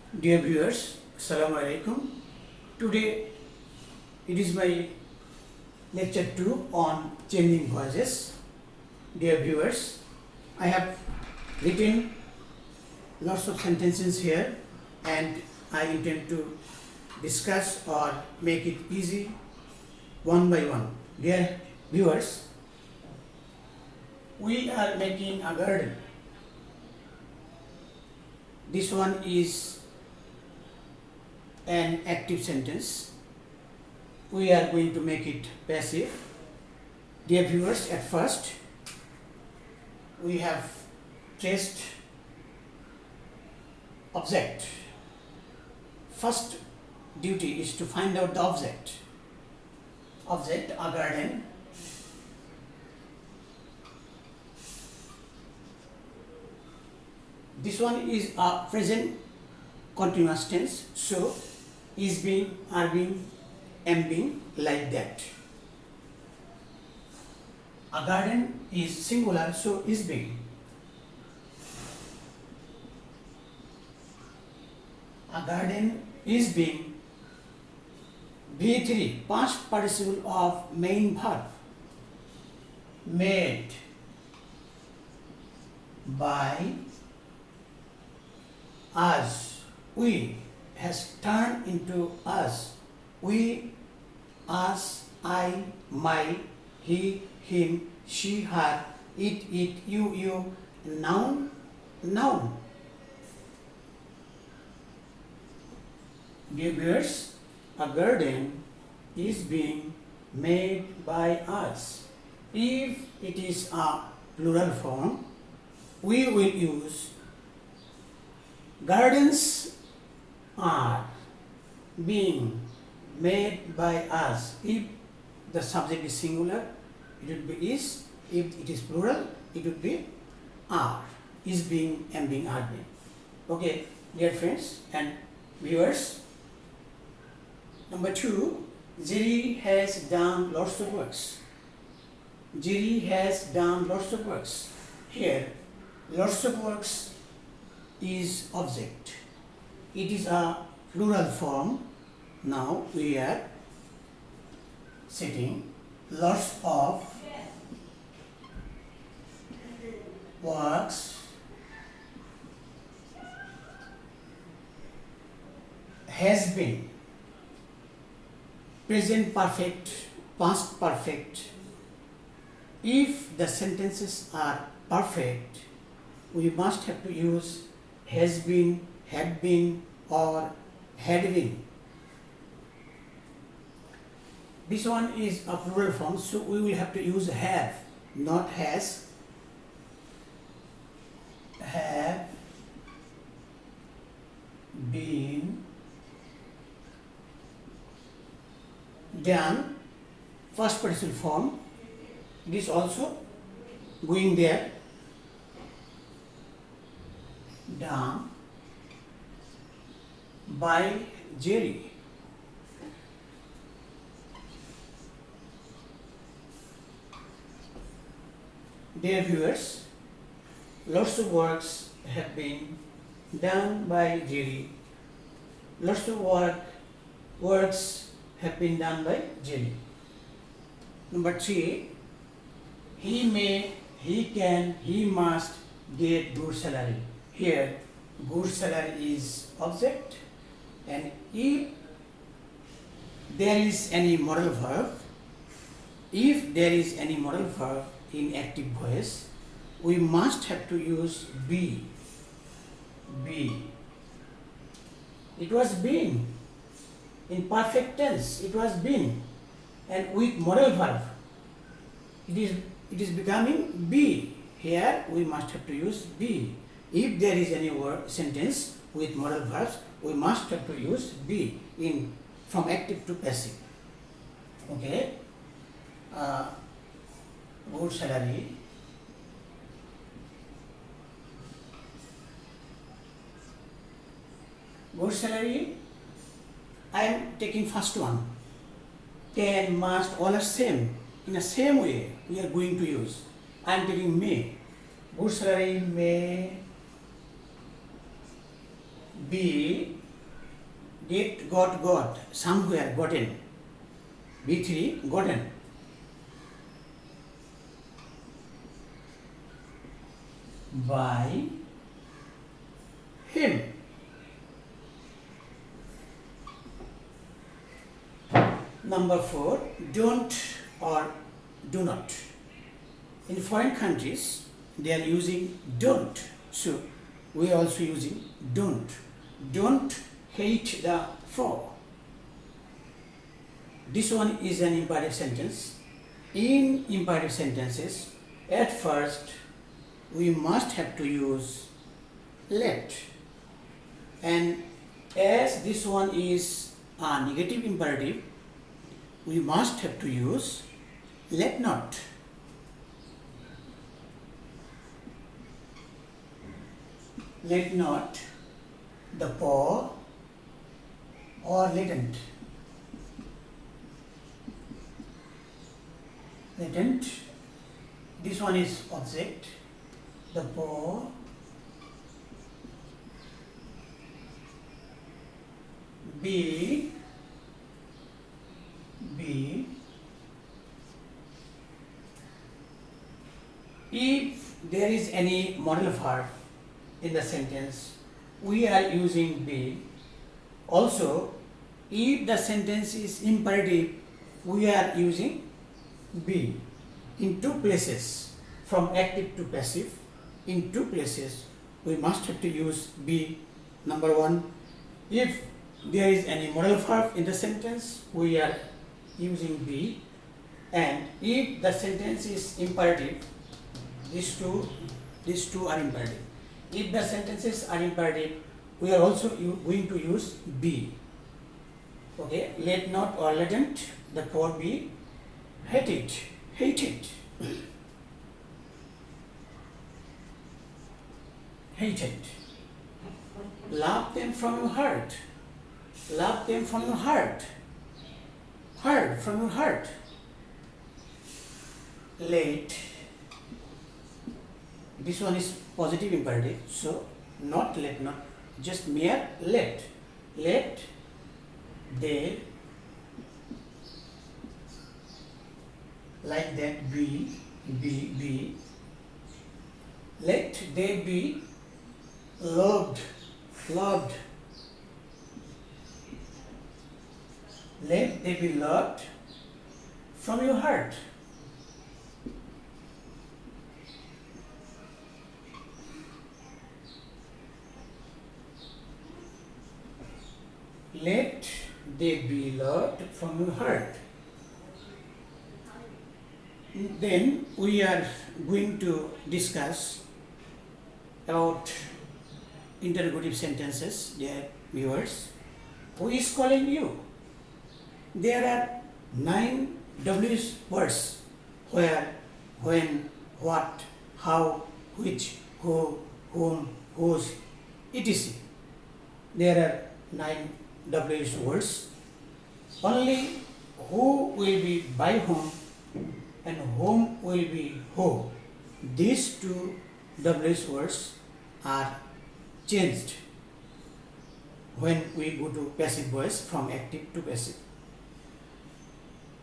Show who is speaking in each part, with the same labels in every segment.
Speaker 1: Dear viewers, Assalamu alaikum. Today it is my lecture 2 on changing voices. Dear viewers, I have written lots of sentences here and I intend to discuss or make it easy one by one. Dear viewers, we are making a garden. This one is an active sentence. We are going to make it passive. Dear viewers, at first we have traced object. First duty is to find out the object. Object, a garden. This one is a present continuous tense, so is being, are being, am being, like that. A garden is singular, so is being. A garden is being. V3, past participle of main verb. Made by us. We has turned into us. We, us, I, my, he, him, she, her, it, you, noun, noun. Dear viewers, a garden is being made by us. If it is a plural form, we will use gardens are being made by us. If the subject is singular, it would be is. If it is plural, it would be are. Is being, am being, are being. Okay, dear friends and viewers. Number 2, Jerry has done lots of works. Jerry has done lots of works. Here, lots of works is object. It is a plural form. Now we are setting lots of works has been. Present perfect, past perfect. If the sentences are perfect, we must have to use has been, had been, or had been. This one is a plural form, so we will have to use have, not has. Have been done, first participle form. It is also going there. Done by Jerry. Dear viewers, lots of works have been done by Jerry. Lots of works have been done by Jerry. Number 3, he may, he can, he must get good salary. Here, good salary is object, and if there is any modal verb, in active voice, we must have to use be. It was been. In perfect tense, it was been, and with modal verb, it is becoming be. Here we must have to use be. If there is any word sentence with modal verbs, we must have to use be in from active to passive. Okay. Good salary. Good salary. I am taking first one. Can, must, all are same. In the same way, we are going to use. I am taking may. Good salary may be get, got, somewhere, gotten. B3, gotten. By him. Number 4, don't or do not. In foreign countries, they are using don't. So, we are also using don't. Don't hate the foe. This one is an imperative sentence. In imperative sentences, at first, we must have to use let. And as this one is a negative imperative, we must have to use let not. Let not, the poor, or latent. Latent, this one is object, the poor, be if there is any modal verb in the sentence, we are using be. Also, if the sentence is imperative, we are using be. In two places, from active to passive, in two places, we must have to use be. Number 1, if there is any modal verb in the sentence, we are using be. And if the sentence is imperative, these two are imperative. If the sentences are imperative, we are also going to use be. Okay, let not or latent, the poor be hated. Hated. Love them from your heart. Love them from your heart. Heart, from your heart. Let. This one is positive imperative, so not let, not just mere let. Let they, like that, be. Let they be loved. Let they be loved from your heart. Let they be loved from your heart. Then we are going to discuss about interrogative sentences, dear viewers. Who is calling you? There are 9 W's words: where, when, what, how, which, who, whom, whose, etc. There are 9 W's words. Only who will be by whom and whom will be who. These 2 W's words are changed when we go to passive voice from active to passive.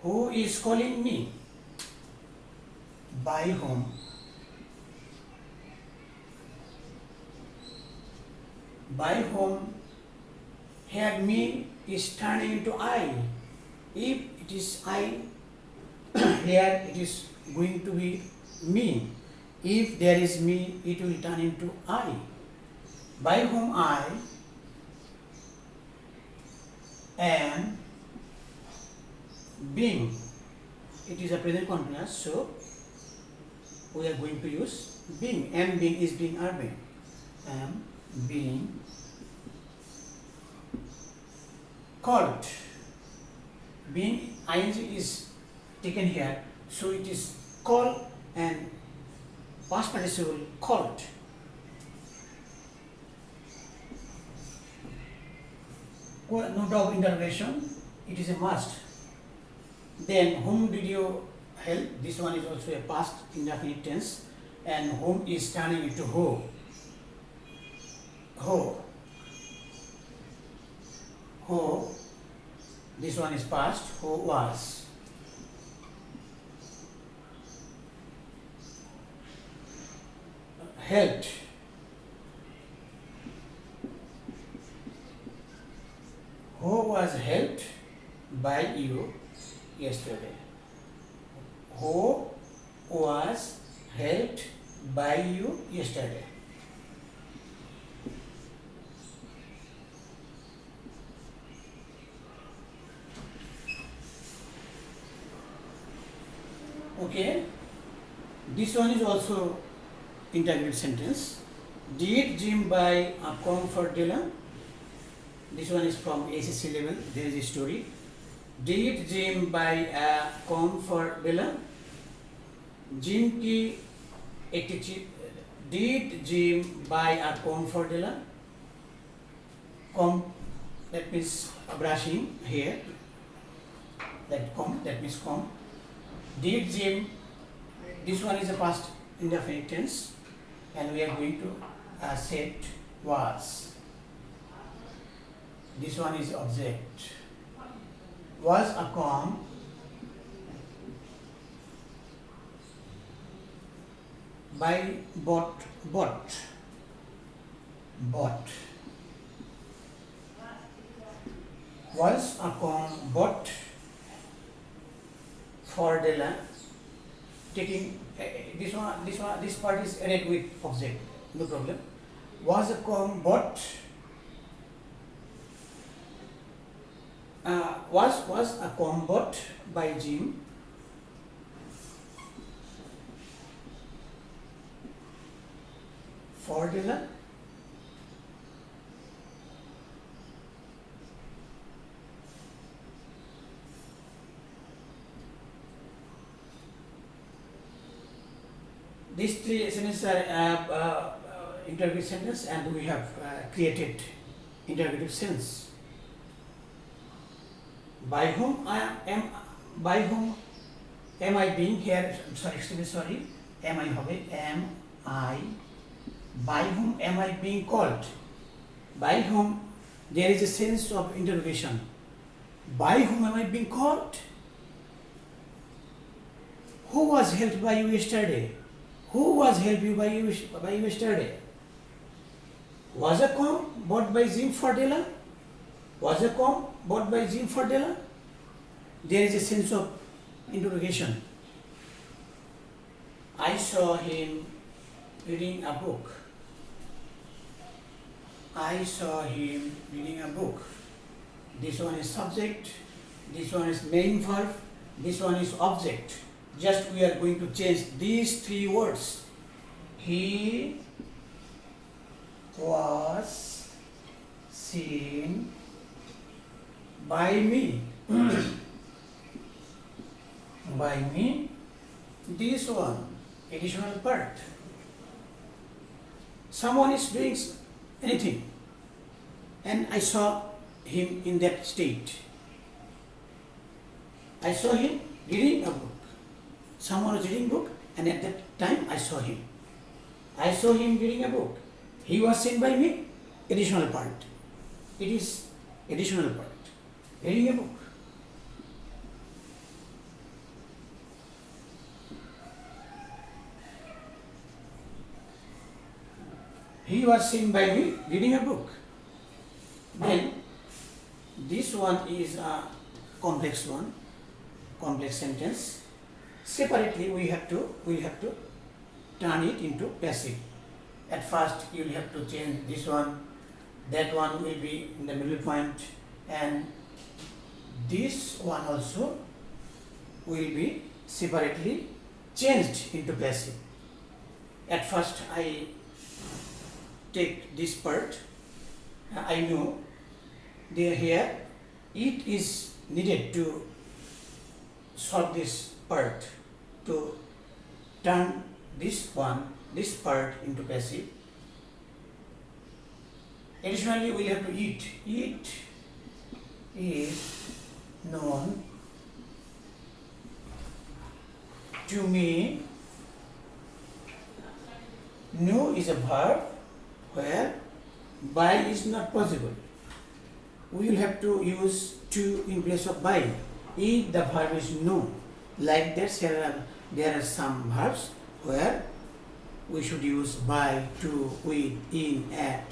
Speaker 1: Who is calling me? By whom? By whom? Here me is turning into I. If it is I, here it is going to be me. If there is me, it will turn into I. By whom I am being. It is a present continuous, so we are going to use being. Am being is being are being. Am being called. Being ing is taken here, so it is called and past participle called. Note of interrogation, it is a must. Then whom did you help? This one is also a past indefinite tense, and whom is turning into who. Who. who, this one is past, who was. Helped. Who was helped by you yesterday? Who was helped by you yesterday? Okay, this one is also interrogative sentence. Did Jim buy a comfort Dylan? This one is from ACC level. There is a story. Did Jim buy a comfort Dylan? Jim की एक चीज. Did Jim buy a comfort Dylan? That means brushing hair. That means comb. Did Jim, this one is a past indefinite tense, and we are going to set was. This one is object. Was a comb bought. Was a comb bought for Dylan? Taking this part is read with object, no problem. Was a comb bought? Was a comb bought by Jim? For Dylan? These three sentences are interrogative sentence, and we have created interrogative sense. By whom am I being here? Sorry. Am I? By whom am I being called? By whom? There is a sense of interrogation. By whom am I being called? Who was helped by you yesterday? Who was helped by you yesterday? Was a comb bought by Jim for Dylan? Was a comb bought by Jim for Dylan? There is a sense of interrogation. I saw him reading a book. I saw him reading a book. This one is subject, this one is main verb, this one is object. Just we are going to change these three words. He was seen by me. By me. This one, additional part. Someone is doing anything, and I saw him in that state. I saw him reading a book. Someone was reading a book, and at that time I saw him. I saw him reading a book. He was seen by me, additional part. It is additional part. Reading a book. He was seen by me reading a book. Then this one is a complex one, complex sentence. Separately we have to turn it into passive. At first you will have to change this one, that one will be in the middle point, and this one also will be separately changed into passive. At first I take this part. I know here it is needed to solve this part, to turn this part into passive. Additionally, we have to eat. Eat is known to me. Know is a verb where by is not possible. we will have to use to in place of by. If the verb is no, like that there are some verbs where we should use by, to, with, in, at,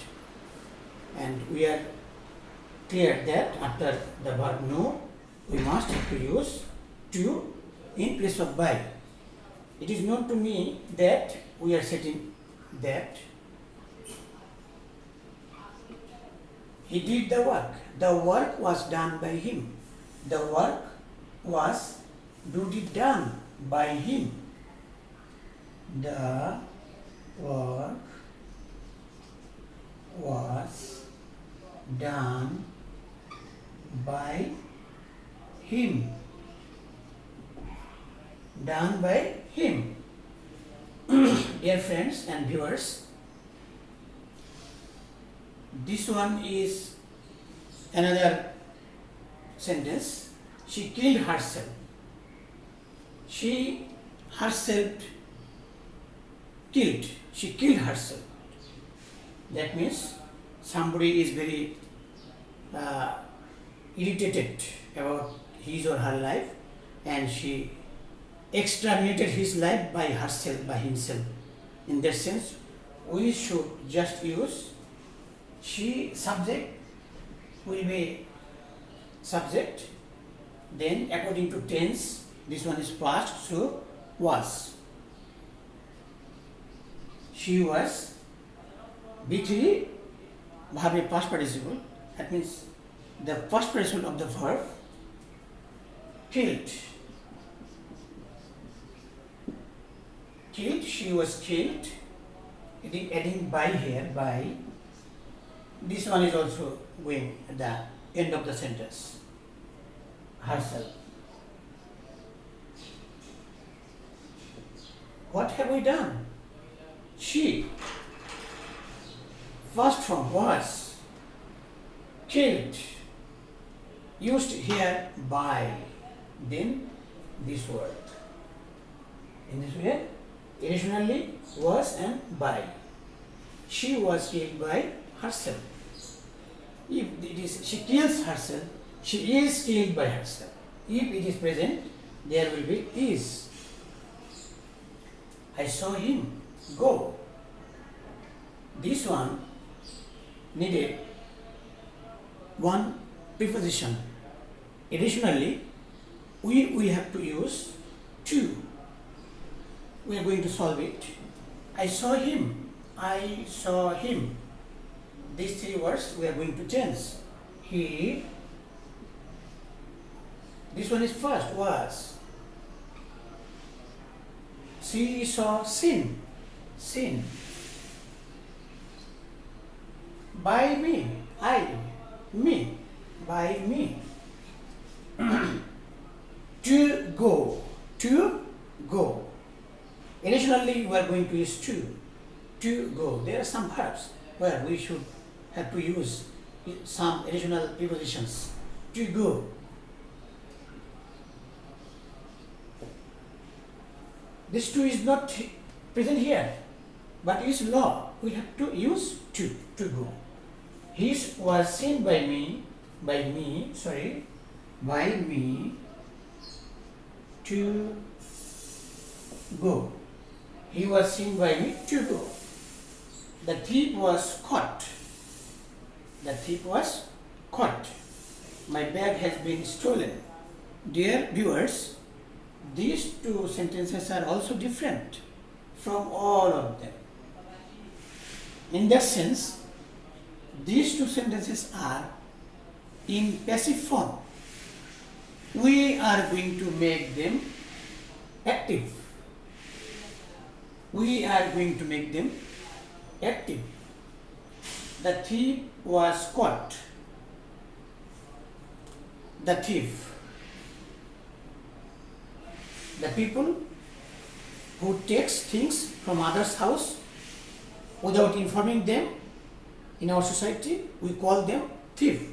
Speaker 1: and we are clear that after the verb no, we must have to use to in place of by. It is known to me that we are setting that he did the work. The work was done by him. The work was duty done by him. The work was done by him. Done by him. Dear friends and viewers, this one is another sentence. She killed herself. She herself killed. She killed herself. That means somebody is very irritated about his or her life, and she exterminated his life by herself, by himself. In that sense, we should just use she. Subject will be subject. Then according to tense, this one is past, so was. She was. B3 verb past participle. That means the first participle of the verb killed. Killed, she was killed. Adding by here, by. This one is also going at the end of the sentence. Herself. What have we done? She. First form was. Killed. Used here by. Then this word. In this way, additionally was and by. She was killed by herself. If it is she kills herself, she is killed by herself. If it is present, there will be is. I saw him go. This one needed one preposition. Additionally, we have to use to. We are going to solve it. I saw him. I saw him. These three words we are going to change. He. This one is first, was. She saw sin. Sin. By me. I. Me. By me. To go. To go. Additionally, we are going to use to go. There are some verbs where we should have to use some additional prepositions. To go. This to is not present here, but is law. We have to use to go. His was seen by me to go. He was seen by me to go. The thief was caught. The thief was caught. My bag has been stolen. Dear viewers, these two sentences are also different from all of them. In that sense, these two sentences are in passive form. We are going to make them active. We are going to make them active. The thief was caught. The thief. The people who takes things from others' house without informing them, in our society we call them thief.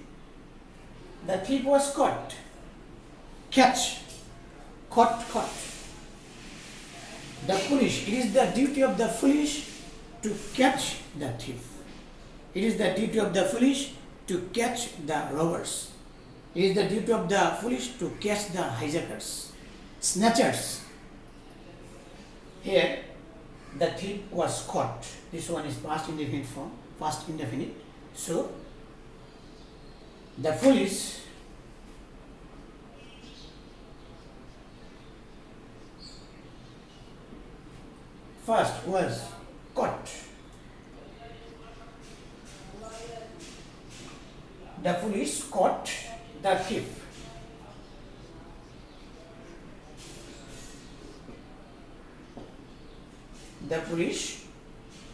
Speaker 1: The thief was caught. Catch. Caught. The foolish. It is the duty of the foolish to catch the thief. It is the duty of the foolish to catch the robbers. It is the duty of the police to catch the hijackers, snatchers. Here, the thief was caught. This one is past indefinite form, past indefinite. So, the police first was caught. The police caught the thief. The police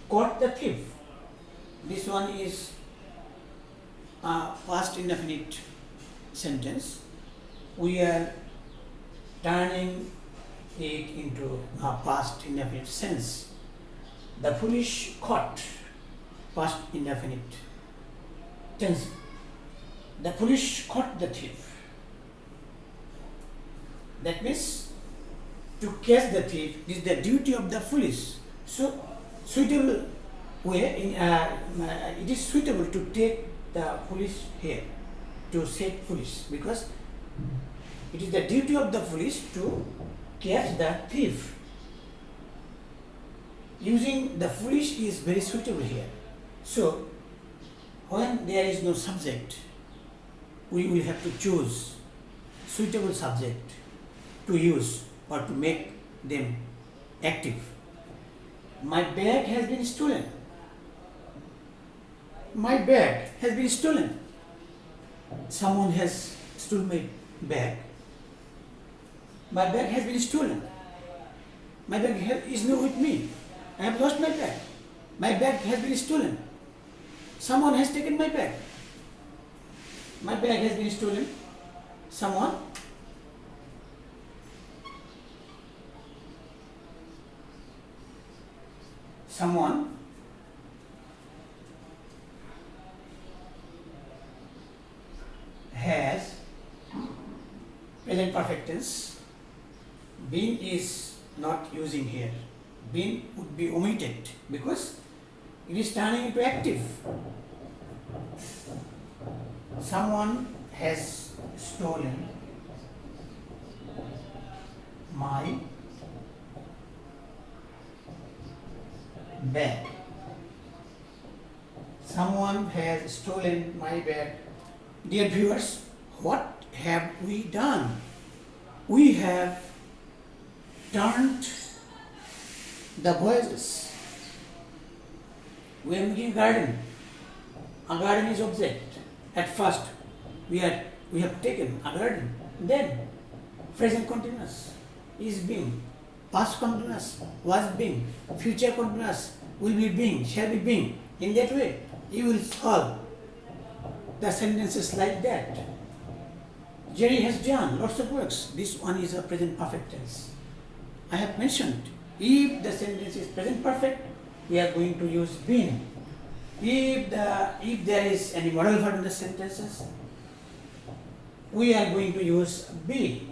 Speaker 1: caught the thief. This one is a past indefinite sentence. We are turning it into a past indefinite sense. The police caught, past indefinite tense. The police caught the thief. That means to catch the thief is the duty of the police. So, suitable way in it is suitable to take the police here, to set police, because it is the duty of the police to catch the thief. Using the police is very suitable here. So, when there is no subject, we will have to choose suitable subject to use or to make them active. My bag has been stolen. My bag has been stolen. Someone has stolen my bag. My bag has been stolen. My bag is not with me. I have lost my bag. My bag has been stolen. Someone has taken my bag. My bag has been stolen. Someone has present perfect tense. Been is not using here. Been would be omitted because it is turning into active. Someone has stolen my bag. Someone has stolen my bag. Dear viewers, what have we done? We have turned the voices. We are making a garden. A garden is object. At first, we have taken a garden. Then, present continuous is being. Past continuous was being. Future continuous will be being, shall be being. In that way, you will solve the sentences like that. Jerry has done lots of works. This one is a present perfect tense. I have mentioned, if the sentence is present perfect, we are going to use been. If there is any modal verb in the sentences, we are going to use be.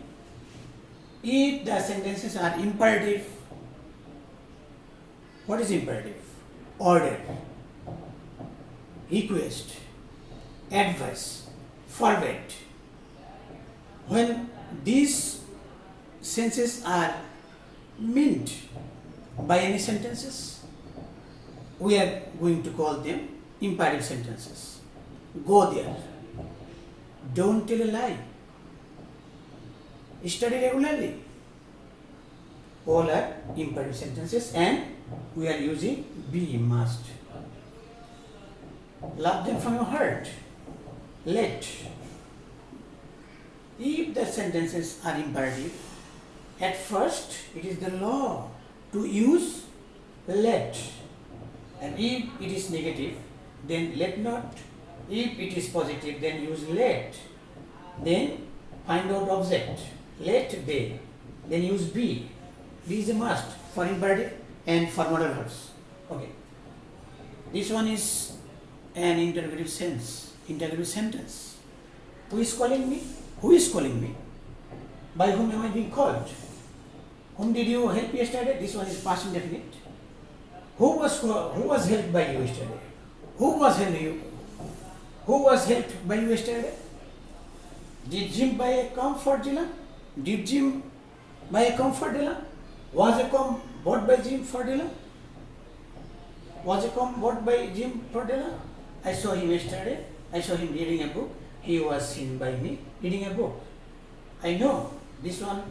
Speaker 1: If the sentences are imperative, what is imperative? Order, request, advice, forward. When these sentences are meant by any sentences, we are going to call them imperative sentences. Go there. Don't tell a lie. Study regularly. All are imperative sentences and we are using be must. Love them from your heart. Let. If the sentences are imperative, at first it is the law to use let. And if it is negative, then let not. If it is positive, then use let. Then find out object. Let they. Then use be. Be is a must for imperative and for modal verbs. Okay. This one is an interrogative sense, interrogative sentence. Who is calling me? Who is calling me? By whom am I being called? Whom did you help yesterday? This one is past indefinite. Who was helped by you yesterday? Who was helping you? Who was helped by you yesterday? Did Jim buy a comb for Dylan? Did Jim buy a comb for Dylan? Was a comb bought by Jim for Dylan? Was a comb bought by Jim for Dylan? I saw him yesterday. I saw him reading a book. He was seen by me reading a book. I know this one.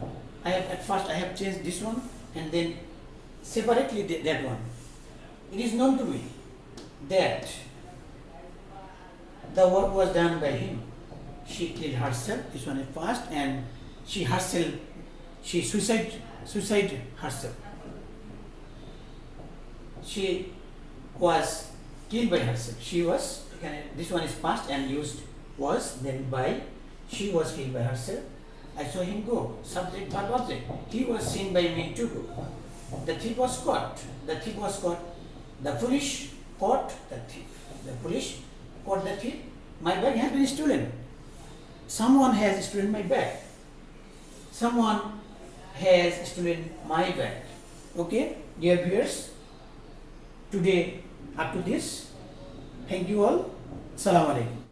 Speaker 1: At first I have changed this one and then separately that one. It is known to me that the work was done by him. She killed herself. This one is past, and she suicide herself. She was killed by herself. This one is past and used was, then by. She was killed by herself. I saw him go. Subject, verb, object. He was seen by me to go. The thief was caught. The thief was caught. The police caught the thief. The police caught the thief. My bag has been stolen. Someone has stolen my bag. Someone has stolen my bag. Okay, dear viewers, today up to this. Thank you all. Assalamu alaikum.